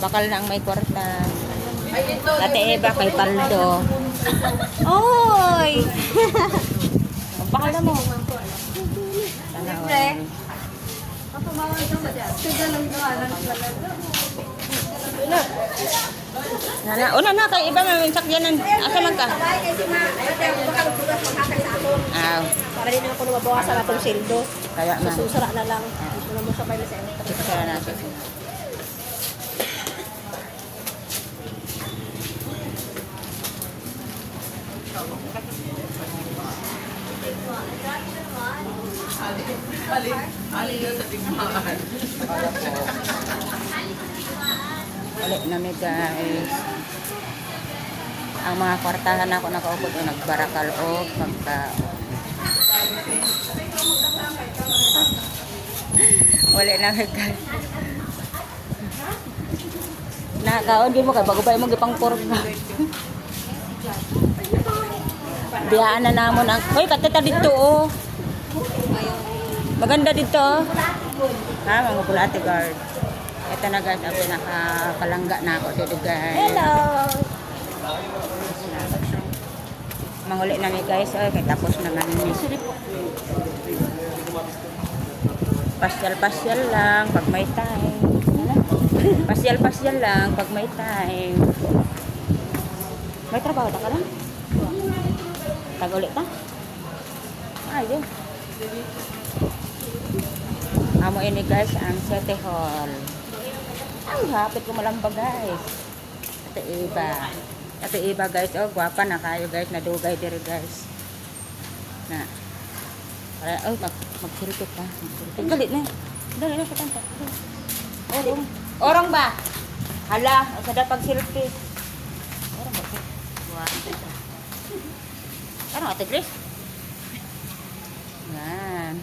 Bakal na ang may kwarta. Ate Eva kay Paldo. Oy! Bakal na mo. Sana all. Una na kay iba may sakyanan. Asa man ka? Aw. Para din ako lumabawasan na itong sildo. Kaya man. Susura na lang. Ito na mo sa pala sa ito. Ito sila natin. Ulit na mi guys. Ang mga kwartahan ako nakaupo yung nagbarakal o pagkaon. Wala na guys. Nakaon din mo kay bago ba mo gipang porka. Biyaan na namon ang hoy katata dito oh. Maganda dito oh. Ha mga bulate guard. Ito na guys ako nakakalangga na ako dito guys. Hello! Manguli na mi guys oh kay tapos naman ni. Pasyal-pasyal lang pag may time. Pasyal-pasyal lang pag may time. May trabaho ta ka lang? Tag-ulit ta? Ayun. Amo ini guys ang City Hall. Ang hapit ko malamba guys. Ate Eva. Ate Eva guys, oh gwapa na kayo guys, nadugay diri guys. Na. Para oh magsurikot pa. Magsurikot. Galit na. Dali na patanta. Orong ba? Hala, sada pag selfie. Orong ba? Buwan. Ano ate Grace? Yan.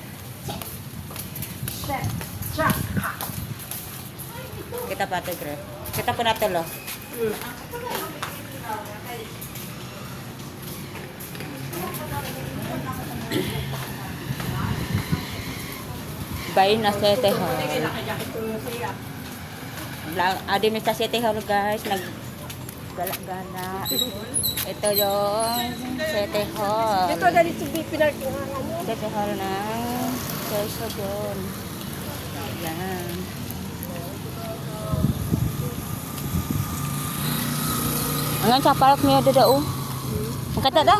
Kita pa ate Grace. Kita po natin lo. Bayin na City Hall. Adi mi sa City Hall guys, naggala-gala. Ito yung City Hall. Dito na dito pinarkingan mo. City Hall ng Sorsogon. Ayan. Angan sa park niya dada oh. Ang kata da?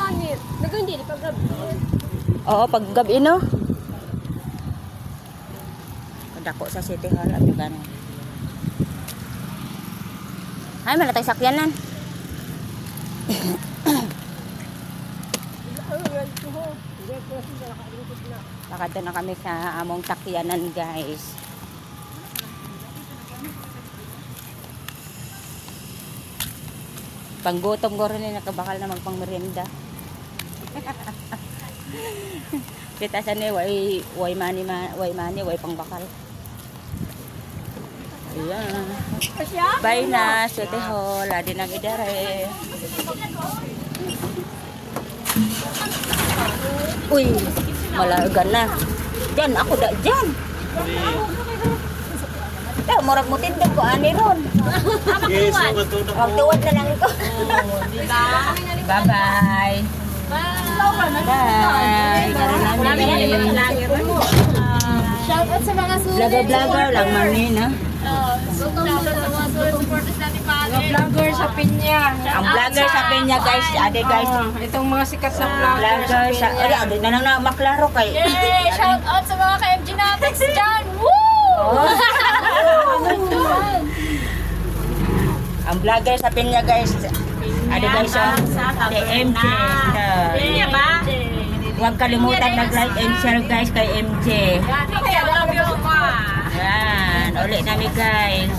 Nagandi di pag gabi. Oo, pag gabi no. Dako sa City Hall at gano. Ay, malatay sakyanan. Lakad na kami sa among sakyanan, guys. Panggutom ko rin nakabakal na magpangmerienda. Kita sa ni way money, way pangbakal. Ayan. Bye na, City Hall. Adi nang idare. Uy, malagan na. Diyan, ako da, diyan. Ito, murag mo tindog ko, ani ron. Magtuwad na lang ito. Bye-bye. Bye. Karoon namin. Shoutout sa mga Vlogger lang, mami, na. vlogger sa Pinya. Ang vlogger sa Peña guys, ade guys. Itong mga sikat na Vlogger sa, ade na lang na maklaro kay. Yay! Shoutout sa mga ka-MG natin dyan! Woo! Ang vlogger sa Peña guys, ade guys kay MJ. Pinya ba? Huwag kalimutan mag-like and share guys kay MJ. Yan, ulit namin guys.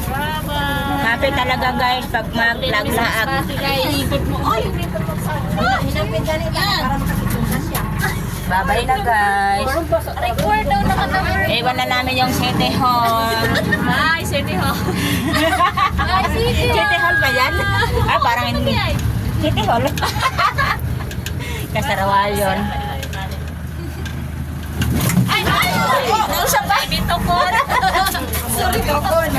Happy talaga guys pag mag-vlog-laag. Bye-bye na guys. Record daw na ka-number. Iwan na namin yung City Hall. Hi, City Hall. Hi, City Hall. City Hall ba yan? Ah, parang hindi. City Hall. Kasarawal yun. Ay, ay! Nausap ba? Bitokon. Sorry, Bitokon.